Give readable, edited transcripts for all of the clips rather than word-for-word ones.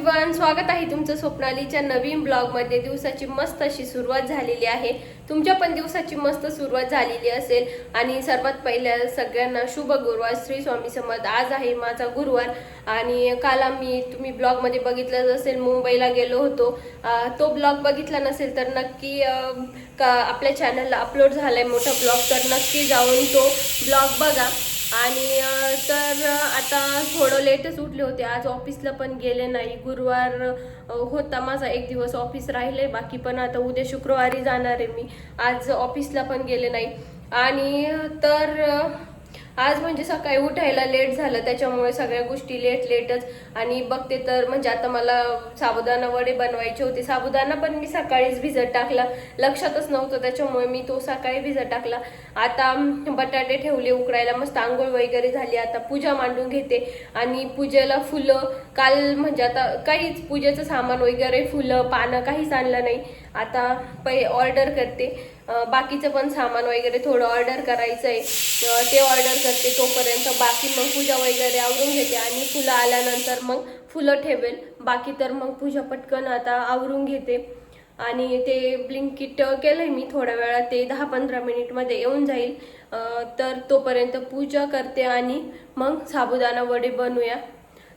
Everyone, स्वागत आहे तुमचं स्वप्नालीच्या नवीन ब्लॉगमध्ये। दिवसाची मस्त अशी सुरुवात झालेली आहे। तुमच्या पण दिवसाची मस्त सुरुवात झालेली असेल। आणि सर्वात पहिल्या सगळ्यांना शुभ गुरुवार, श्री स्वामी समर्थ। आज आहे माझा गुरुवार आणि काल तुम्ही ब्लॉगमध्ये बघितलं असेल, मुंबईला गेलो होतो। तो ब्लॉग बघितला नसेल तर नक्की आपल्या चॅनलला अपलोड झालाय मोठा ब्लॉग, तर नक्की जाऊन तो ब्लॉग बघा। आणि तर आता थोडं लेटच उठले होते, आज ऑफिसला पण गेले नाही। गुरुवार होता माझा, एक दिवस ऑफिस राहिले बाकी, पण आता उद्या शुक्रवारी जाणार आहे मी। आज ऑफिसला पण गेले नाही। आणि तर आज म्हणजे सकाळी उठायला लेट झालं, त्याच्यामुळे सगळ्या गोष्टी लेटच। आणि बघते तर म्हणजे आता मला साबुदाणा वडे बनवायचे होते। साबुदाणा पण मी सकाळीच भिजत टाकला, लक्षातच नव्हतं, त्याच्यामुळे मी तो सकाळी भिजत टाकला। आता बटाटे ठेवले उकडायला, मस्त आंघोळ वगैरे झाली। आता पूजा मांडून घेते आणि पूजेला फुलं काल म्हणजे आता काहीच पूजेचं सामान वगैरे, फुलं पानं काहीच आणलं नाही। आता ऑर्डर करते, बाकीचं पण सामान वगैरे थोडं ऑर्डर करायचं आहे, ते ऑर्डर करते। तोपर्यंत बाकी मग पूजा वगैरे आवरून घेते आणि फुलं आल्यानंतर मग फुलं ठेवेल। बाकी तर मग पूजा पटकन आता आवरून घेते। आणि ते ब्लिंकिट केलंय मी थोड्या वेळात, ते 10-15 मिनिटमध्ये येऊन जाईल। तर तोपर्यंत पूजा करते आणि मग साबुदाणा वडे बनवूया।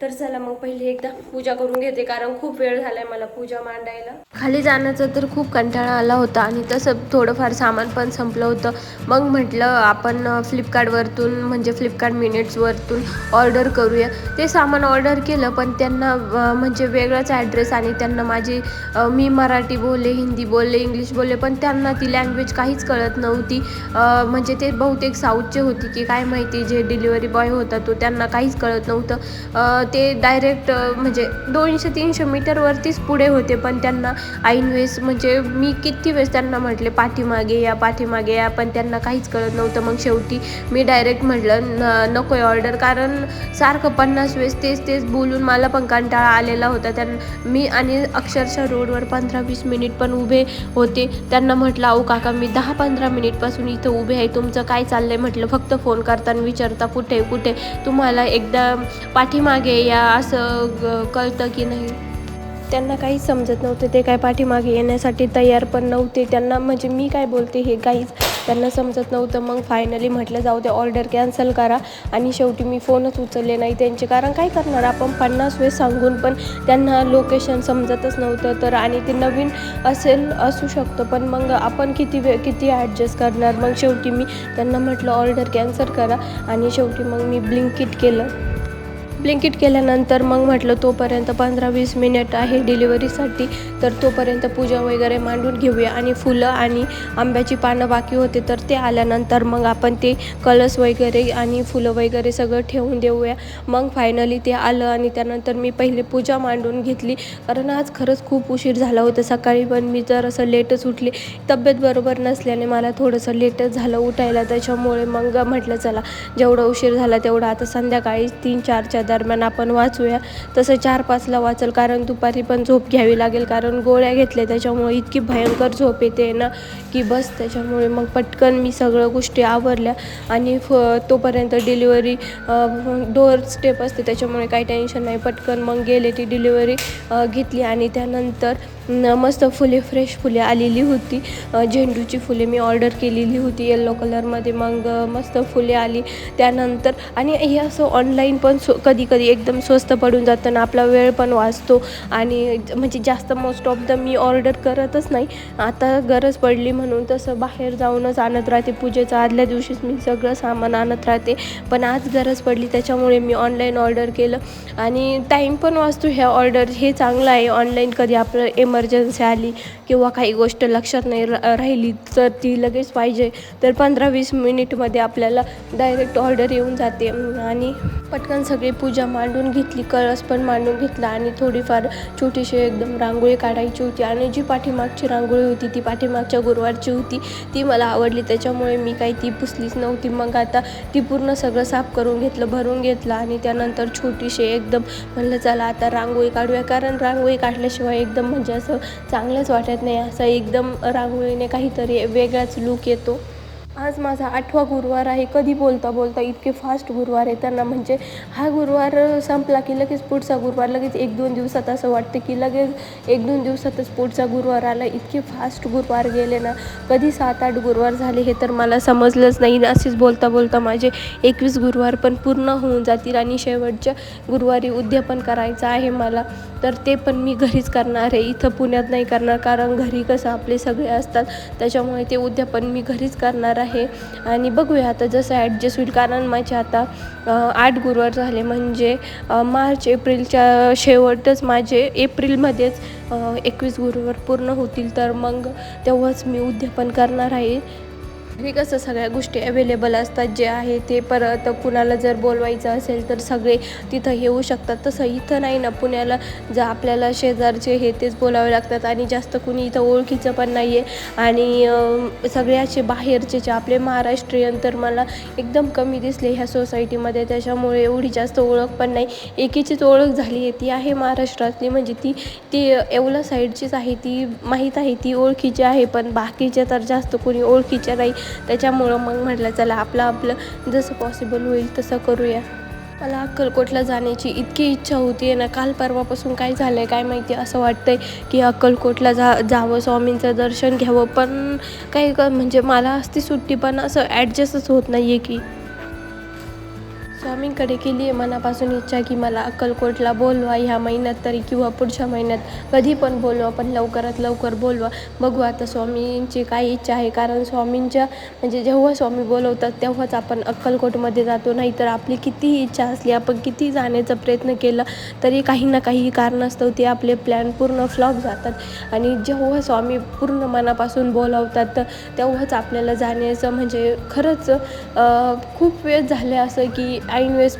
तर चला मग पहिले एकदा पूजा करून घेते, कारण खूप वेळ झालाय मला पूजा मांडायला। खाली जाण्याचा तर खूप कंटाळा आला होता आणि तसं थोडंफार सामान पण संपलं होतं। मग म्हटलं आपण फ्लिपकार्टवरतून म्हणजे फ्लिपकार्ट मिनिट्सवरतून ऑर्डर करूया। ते सामान ऑर्डर केलं, पण त्यांना म्हणजे वेगळाच ॲड्रेस, आणि त्यांना मी मराठी बोलले, हिंदी बोलले, इंग्लिश बोलले, पण त्यांना ती लँग्वेज काहीच कळत नव्हती। म्हणजे ते बहुतेक साऊथचे होती की काय माहिती, जे डिलिव्हरी बॉय होता तो, त्यांना काहीच कळत नव्हतं। ते डायरेक्ट म्हणजे 200-300 मीटरवरतीच पुढे होते, पण त्यांना ऐन वेळेस म्हणजे मी किती वेळेस त्यांना म्हटले पाठीमागे या, पण त्यांना काहीच कळत नव्हतं। मग शेवटी मी डायरेक्ट म्हटलं नको ऑर्डर, कारण सारखं 50 वेळेस तेच बोलून मला पण कंटाळा आलेला होता। मी आणि अक्षरशः रोडवर 15-20 मिनिट पण उभे होते। त्यांना म्हटलं अहो काका, मी 10-15 मिनिटपासून इथं उभे आहे, तुमचं काय चाललंय म्हटलं, फक्त फोन करता आणि विचारता कुठे तुम्हाला एकदा पाठीमागे या असं कळतं की नाही। त्यांना काहीच समजत नव्हतं, ते काय पाठीमागे येण्यासाठी तयार पण नव्हते। त्यांना म्हणजे मी काय बोलते हे काहीच त्यांना समजत नव्हतं। मग फायनली म्हटलं जाऊ दे, ऑर्डर कॅन्सल करा। आणि शेवटी मी फोनच उचलले नाही त्यांचे, कारण काय करणार आपण 50 वेळेस सांगून पण त्यांना लोकेशन समजतच नव्हतं। तर आणि ते नवीन असू शकतं, पण मग आपण किती ॲडजस्ट करणार। मग शेवटी मी त्यांना म्हटलं ऑर्डर कॅन्सल करा, आणि शेवटी मग मी ब्लिंकिट केल्यानंतर मग म्हटलं तोपर्यंत 15-20 मिनिट आहे डिलिव्हरीसाठी, तर तोपर्यंत पूजा वगैरे मांडून घेऊया। आणि फुलं आणि आंब्याची पानं बाकी होते, तर ते आल्यानंतर मग आपण ते कलश वगैरे आणि फुलं वगैरे सगळं ठेवून देऊया। मग फायनली ते आलं आणि त्यानंतर मी पहिले पूजा मांडून घेतली, कारण आज खरंच खूप उशीर झाला होता। सकाळी पण मी जरासं लेटच उठले, तब्येत बरोबर नसल्याने मला थोडंसं लेटच झालं उठायला, त्याच्यामुळे मग म्हटलं चला जेवढा उशीर झाला तेवढा आता संध्याकाळी 3-4च्या दरम्यान आपण वाचूया। तसं 4-5ला वाचल, कारण दुपारी पण झोप घ्यावी लागेल, कारण गोळ्या घेतल्या त्याच्यामुळे इतकी भयंकर झोप येते ना की बस। त्याच्यामुळे मग पटकन मी सगळ्या गोष्टी आवरल्या आणि तोपर्यंत डिलिव्हरी डोअर स्टेप असते, त्याच्यामुळे काही टेन्शन नाही। पटकन मग गेले, ती डिलिव्हरी घेतली आणि त्यानंतर मस्त फ्रेश फुले आलेली होती। झेंडूची फुले मी ऑर्डर केलेली होती येल्लो कलरमध्ये, मग मस्त फुले आली त्यानंतर। आणि हे असं ऑनलाईन पण कधी एकदम स्वस्त पडून जातं ना, आपला वेळ पण वाचतो। आणि म्हणजे जास्त मोस्ट ऑफ मी ऑर्डर करतच नाही, आता गरज पडली म्हणून तसं बाहेर जाऊनच आणत राहते। पूजेच्या आदल्या दिवशीच मी सगळं सामान आणत राहते, पण आज गरज पडली त्याच्यामुळे मी ऑनलाईन ऑर्डर केलं आणि टाईम पण वाचतो। ह्या ऑर्डर हे चांगलं आहे ऑनलाईन, कधी आपलं इमर्जन्सी आली किंवा काही गोष्ट लक्षात नाही राहिली तर ती लगेच पाहिजे, तर 15-20 मिनिटमध्ये आपल्याला डायरेक्ट ऑर्डर येऊन जाते। आणि पटकन सगळी पूजा मांडून घेतली, कळस पण मांडून घेतला आणि थोडीफार छोटीशी एकदम रांगोळी काढायची होती। आणि जी पाठीमागची रांगोळी होती ती पाठीमागच्या गुरुवारची होती, ती मला आवडली, त्याच्यामुळे मी काही ती पुसलीच नव्हती। मग आता ती पूर्ण सगळं साफ करून घेतलं, भरून घेतलं आणि त्यानंतर छोटीशी एकदम म्हणलं चला आता रांगोळी काढूया, कारण रांगोळी काढल्याशिवाय एकदम म्हणजे असं चांगलंच वाटत नाही, असं एकदम रांगोळीने काहीतरी वेगळाच लूक येतो। आज माझा 8वा गुरुवार आहे. कधी बोलता बोलता इतके फास्ट गुरुवार येताना, म्हणजे हा गुरुवार संपला की लगेच पुढचा गुरुवार, लगेच 1-2 दिवसात असं वाटतं की लगेच 1-2 दिवसातच पुढचा गुरुवार आला. इतके फास्ट गुरुवार गेले ना, कधी 7-8 गुरुवार झाले हे तर मला समजलंच नाही. असेच बोलता बोलता माझे 21 गुरुवार पण पूर्ण होऊन जातील आणि शेवटच्या गुरुवारी उद्यापन करायचं आहे मला. तर ते पण मी घरीच करणार आहे, इथं पुण्यात नाही करणार, कारण घरी कसं आपले सगळे असतात, त्याच्यामुळे ते उद्यापन मी घरीच करणार आहे. आणि बघूया आता जसं ॲडजस्ट होईल, कारण माझे आता 8 गुरुवार झाले, म्हणजे मार्च एप्रिलच्या शेवटच माझे एप्रिलमध्येच 21 गुरुवार पूर्ण होतील. तर मग तेव्हाच मी उद्यापन करणार आहे. घरी कसं सगळ्या गोष्टी अवेलेबल असतात, जे आहे ते. परत कुणाला जर बोलवायचं असेल तर सगळे तिथं येऊ शकतात. तसं इथं नाही ना, पुण्याला जर आपल्याला शेजारचे हे तेच बोलावे लागतात आणि जास्त कुणी इथं ओळखीचं पण नाही आहे. आणि सगळ्याचे बाहेरचे जे आपले महाराष्ट्रीयन तर मला एकदम कमी दिसले ह्या सोसायटीमध्ये, त्याच्यामुळे एवढी जास्त ओळख पण नाही. एकीचीच ओळख झाली आहे, ती आहे महाराष्ट्रातली, म्हणजे ती येवला साईडचीच आहे, ती माहीत आहे, ती ओळखीची आहे. पण बाकीच्या तर जास्त कोणी ओळखीच्या नाही, त्याच्यामुळं मग म्हटलं चला आपलं जसं पॉसिबल होईल तसं करूया. मला अक्कलकोटला जाण्याची इतकी इच्छा होती आहे ना, काल परवापासून काय झालं आहे काय माहिती, असं वाटतंय की अक्कलकोटला जावं, स्वामींचं दर्शन घ्यावं, पण काही म्हणजे मला असती सुट्टी, पण असं ॲडजस्टच होत नाही आहे. की स्वामींकडे केली आहे मनापासून इच्छा की मला अक्कलकोटला बोलवा ह्या महिन्यात तरी, किंवा पुढच्या महिन्यात कधी पण बोलवा, पण लवकरात लवकर बोलवा. बघू आता स्वामींची काय इच्छा आहे, कारण स्वामींच्या म्हणजे जेव्हा स्वामी बोलवतात तेव्हाच आपण अक्कलकोटमध्ये जातो. नाहीतर आपली कितीही इच्छा असली, आपण किती जाण्याचा प्रयत्न केला तरी काही ना काही कारणास्तव ते आपले प्लॅन पूर्ण फ्लॉप जातात. आणि जेव्हा स्वामी पूर्ण मनापासून बोलवतात तर तेव्हाच आपल्याला जाण्याचं, म्हणजे खरंच खूप वेळ झाले असं की ऐनवेळेस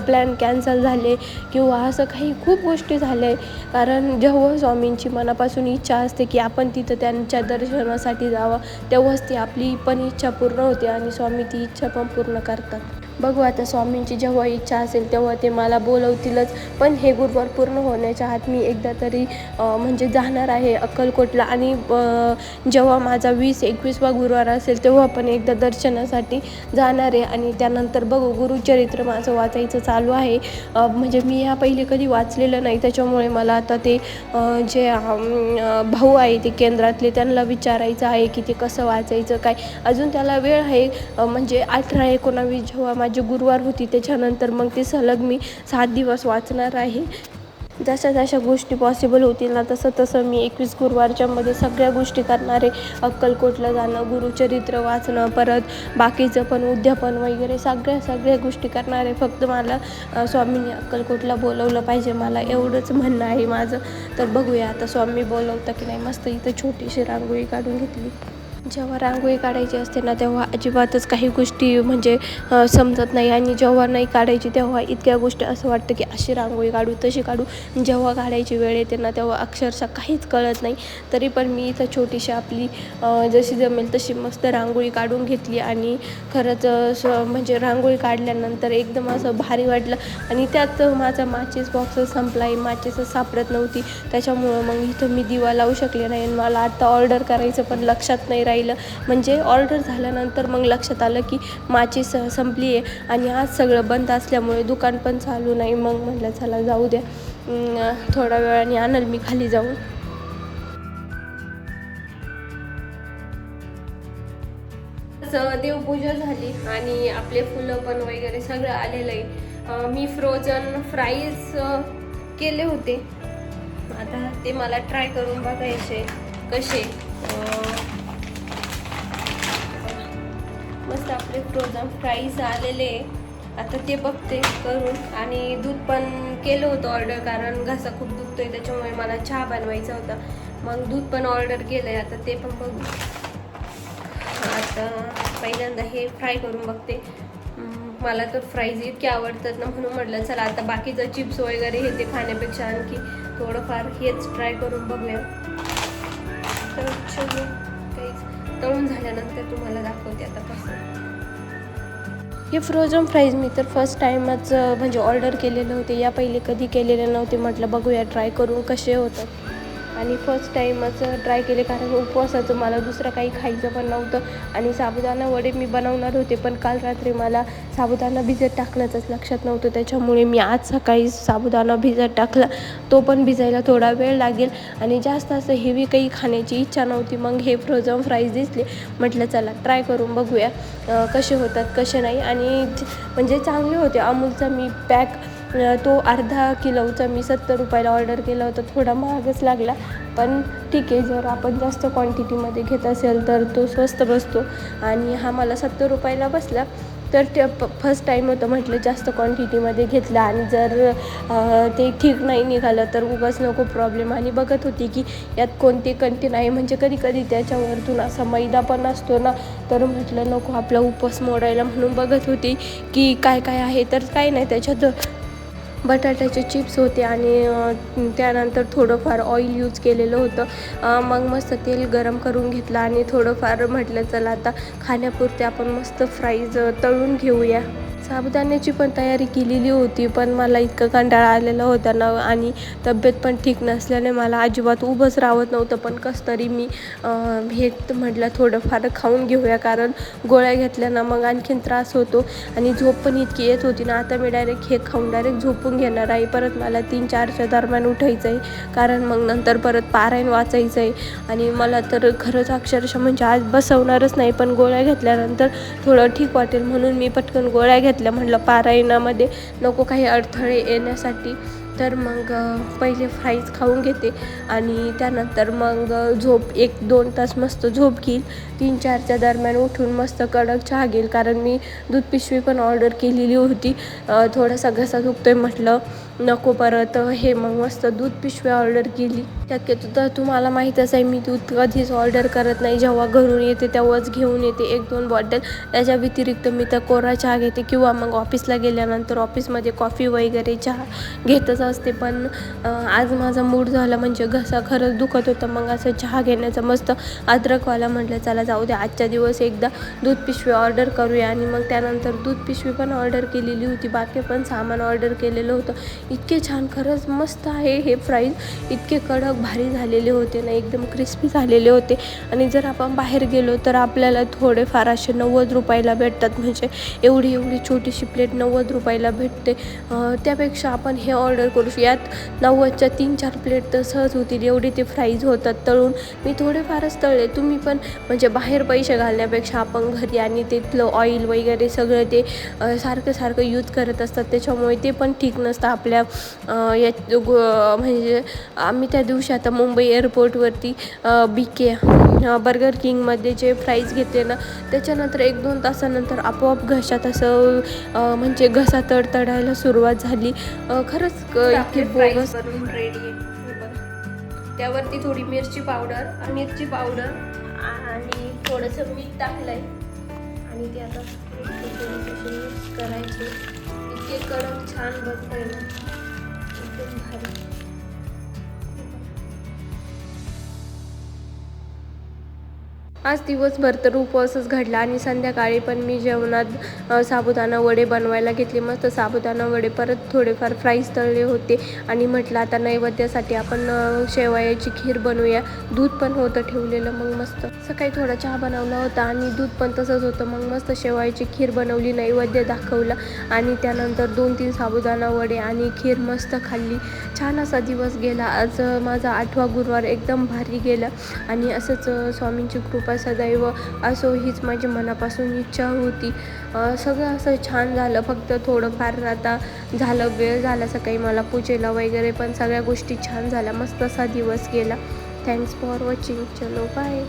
प्लॅन कॅन्सल झाले किंवा असं काही खूप गोष्टी झाल्या आहे. कारण जेव्हा स्वामींची मनापासून इच्छा असते की आपण तिथं त्यांच्या दर्शनासाठी जावं, तेव्हाच ती आपली पण इच्छा पूर्ण होते आणि स्वामी ती इच्छा पण पूर्ण करतात. बघू आता स्वामींची जेव्हा इच्छा असेल तेव्हा ते मला बोलवतीलच. पण हे गुरुवार पूर्ण होण्याच्या आत मी एकदा तरी म्हणजे जाणार आहे अक्कलकोटला. आणि जेव्हा माझा 20-21वा गुरुवार असेल तेव्हा पण एकदा दर्शनासाठी जाणार आहे. आणि त्यानंतर बघू, गुरुचरित्र माझं वाचायचं चालू आहे. म्हणजे मी ह्या पहिले कधी वाचलेलं नाही, त्याच्यामुळे मला आता ते जे भाऊ आहे ते केंद्रातले, त्यांना विचारायचं आहे की ते कसं वाचायचं काय. अजून त्याला वेळ आहे, म्हणजे 18-19 जेव्हा माझी गुरुवार होती त्याच्यानंतर मग ते सलग मी 7 दिवस वाचणार आहे. जशा गोष्टी पॉसिबल होतील ना तसं मी 21 गुरुवारच्या मध्ये सगळ्या गोष्टी करणार आहे. अक्कलकोटला जाणं, गुरुचरित्र वाचणं, परत बाकीचं पण उद्यापन वगैरे सगळ्या गोष्टी करणार आहे. फक्त मला स्वामींनी अक्कलकोटला बोलवलं पाहिजे, मला एवढंच म्हणणं आहे माझं. तर बघूया आता स्वामी बोलवतं की नाही. मस्त इथं छोटीशी रांगोळी काढून घेतली. जेव्हा रांगोळी काढायची असते ना तेव्हा अजिबातच काही गोष्टी म्हणजे समजत नाही, आणि जेव्हा नाही काढायची तेव्हा इतक्या गोष्टी असं वाटतं की अशी रांगोळी काढू तशी काढू. जेव्हा काढायची वेळ येते ना तेव्हा अक्षरशः काहीच कळत नाही. तरी पण मी इथं छोटीशी आपली जशी जमेल तशी मस्त रांगोळी काढून घेतली. आणि खरंच म्हणजे रांगोळी काढल्यानंतर एकदम असं भारी वाटलं. आणि त्यात माझा माचीस बॉक्स संपला आहे, माचीसच सापडत नव्हती, त्याच्यामुळं मग इथं मी दिवा लावू शकले नाही. आणि मला आता ऑर्डर करायचं पण लक्षात नाही राहिलं. म्हणजे ऑर्डर झाल्यानंतर मग लक्षात आलं की माचीस संपली आहे आणि आज सगळं बंद असल्यामुळे दुकान पण चालू नाही. मग म्हटलं चला जाऊ द्या, थोड्या वेळाने आणल मी खाली जाऊन. देवपूजा झाली आणि आपले फुलं पण वगैरे सगळं आलेलं आहे. मी फ्रोझन फ्राईज केले होते, आता ते मला ट्राय करून बघायचे कसे. मस्त आपले फ्रोझन फ्राईज आलेले, आता ते बघते करून. आणि दूध पण केलं होतं ऑर्डर, कारण घसा खूप दुखतोय त्याच्यामुळे मला चहा बनवायचा होता. मग दूध पण ऑर्डर केलं आहे, आता ते पण बघू. आता पहिल्यांदा हे फ्राय करून बघते. मला तर फ्राईज इतके आवडतात ना, म्हणून म्हटलं चला आता बाकीचं चिप्स वगैरे हे ते खाण्यापेक्षा आणखी थोडंफार हेच ट्राय करून बघूया. तर चलो काहीच तळून झाल्यानंतर तुम्हाला दाखवते आता कसं. हे फ्रोझन फ्राईज मी तर फर्स्ट टाईमच म्हणजे ऑर्डर केलेले होते, या पहिले कधी केलेले नव्हते. म्हटलं बघूया ट्राय करून कसे होतात. आणि फर्स्ट टाईमच ट्राय केले, कारण उपवासाचं मला दुसरं काही खायचं पण नव्हतं. आणि साबुदाणा वडे मी बनवणार होते, पण काल रात्री मला साबुदाणा भिजत टाकण्याचंच लक्षात नव्हतं, त्याच्यामुळे मी आज सकाळी साबुदाणा भिजत टाकला. तो पण भिजायला थोडा वेळ लागेल आणि जास्त असं हेवी काही खाण्याची इच्छा नव्हती. मग हे फ्रोझन फ्राईज दिसले, म्हटलं चला ट्राय करून बघूया कसे होतात कसे नाही. आणि म्हणजे चांगले होते. अमूलचा मी पॅक तो अर्धा किलोचा मी 70 रुपयाला ऑर्डर केला होता. थोडा महागच लागला, पण ठीक आहे, जर आपण जास्त क्वांटिटीमध्ये घेत असेल तर तो स्वस्त बसतो. आणि हा मला 70 रुपयाला बसला. तर ते फर्स्ट टाईम होतं, म्हटलं जास्त क्वांटिटीमध्ये घेतलं आणि जर ते ठीक नाही निघालं तर उगाच नको प्रॉब्लेम. आणि बघत होती की यात कोणते कंटेन आहे, म्हणजे कधी कधी त्याच्यावरतून असा मैदा पण असतो ना, तर म्हटलं नको आपला उपवास मोडायला, म्हणून बघत होती की काय काय आहे. तर काही नाही, त्याच्यात बटाट्याचे चिप्स होते आणि त्यानंतर थोडंफार ऑइल यूज केलेलं होतं. मग मस्त तेल गरम करून घेतलं आणि थोडंफार म्हटलं चला आता खाण्यापुरते आपण मस्त फ्राईज तळून घेऊया. साबुदाण्याची पण तयारी केलेली होती, पण मला इतकं कंटाळा आलेला होता ना, आणि तब्येत पण ठीक नसल्याने मला अजिबात उभंच राहत नव्हतं. पण कसं तरी मी हे म्हटलं थोडंफार खाऊन घेऊया, कारण गोळ्या घेतल्या ना मग आणखीन त्रास होतो आणि झोप पण इतकी येत होती ना. आता मी डायरेक्ट हे खाऊन डायरेक्ट झोपून घेणार आहे. परत मला 3-4च्या दरम्यान उठायचं आहे, कारण मग नंतर परत पारायण वाचायचं आहे. आणि मला तर खरंच अक्षरशः म्हणजे आज बसवणारच नाही, पण गोळ्या घेतल्यानंतर थोडं ठीक वाटेल म्हणून मी पटकन गोळ्या घेतल्या. म्हटलं पारायणामध्ये नको काही अडथळे येण्यासाठी. तर मग पहिले फ्राईज खाऊन घेते आणि त्यानंतर मग झोप 1-2 तास मस्त झोप घेईल. 3-4च्या दरम्यान उठून मस्त कडक चहा घेईल, कारण मी दूध पिशवी पण ऑर्डर केलेली होती. थोडासा घसा दुखतोय म्हटलं नको परत हे, मग मस्त दूध पिशवी ऑर्डर केली. शक्यतो तर तुम्हाला माहीतच आहे, मी दूध कधीच ऑर्डर करत नाही. जेव्हा घरून येते तेव्हाच घेऊन येते 1-2 बॉटल. त्याच्या व्यतिरिक्त मी तर कोरा चहा घेते किंवा मग ऑफिसला गेल्यानंतर ऑफिसमध्ये कॉफी वगैरे चहा घेतच असते. पण आज माझा मूड झाला, म्हणजे घसा खरंच दुखत होता, मग असं चहा घेण्याचा मस्त अद्रकवाला. म्हटलं चला जाऊ दे, आजच्या दिवस एकदा दूध पिशवी ऑर्डर करूया. आणि मग त्यानंतर दूध पिशवी पण ऑर्डर केलेली होती, बाकी पण सामान ऑर्डर केलेलं होतं. इतके छान खरंच मस्त आहे हे फ्राईज, इतके कडक भारी झालेले होते ना, एकदम क्रिस्पी झालेले होते. आणि जर आपण बाहेर गेलो तर आपल्याला थोडेफार असे 90 रुपयाला भेटतात, म्हणजे एवढी छोटीशी प्लेट 90 रुपयाला भेटते. त्यापेक्षा आपण हे ऑर्डर करू. यात 90च्या 3-4 प्लेट तर सहज होतील, एवढे ते फ्राईज होतात तळून. मी थोडेफारच तळले. तुम्ही पण म्हणजे बाहेर पैसे घालण्यापेक्षा आपण घरी, आणि तिथलं ऑइल वगैरे सगळं ते सारखं यूज करत असतात, त्याच्यामुळे ते पण ठीक नसतं आपल्या म्हणजे आम्ही त्या दिवशी आता मुंबई एअरपोर्टवरती BK बर्गर किंगमध्ये जे फ्राईज घेतले ना, त्याच्यानंतर 1-2 तासानंतर आपोआप घशात असं म्हणजे घसा तडतडायला सुरुवात झाली. खरंच इतके बोगस करून रेडी आहे. त्यावरती थोडी मिरची पावडर आणि थोडंसं मीठ टाकलंय आणि ते आता मिक्स करायचे. इतके कडक छान बनतंय ना, एकदम भारी. आज दिवसभर तर उपवासच घडला आणि संध्याकाळी पण मी जेवणात साबुदाणा वडे बनवायला घेतले. मस्त साबुदाणा वडे, परत थोडेफार फ्राईज तळले होते. आणि म्हटलं आता नैवेद्यासाठी आपण शेवयाची खीर बनवूया. दूध पण होतं ठेवलेलं, मग मस्त सकाळी थोडा चहा बनवला होता आणि दूध पण तसंच होतं. मग मस्त शेवयाची खीर बनवली, नैवेद्य दाखवला आणि त्यानंतर 2-3 साबुदाणा वडे आणि खीर मस्त खाल्ली. छान असा दिवस गेला. आज माझा 8वा गुरुवार एकदम भारी गेला. आणि असंच स्वामींची कृपा सदैव असो, हीच माझी मनापासून इच्छा होती. सगळं असं छान झालं. फक्त थोडंफार आता झालं, वेळ झाला सकाळी मला पूजेला वगैरे, पण सगळ्या गोष्टी छान झाल्या. मस्त असा दिवस गेला. Thanks for watching. चलो बाय.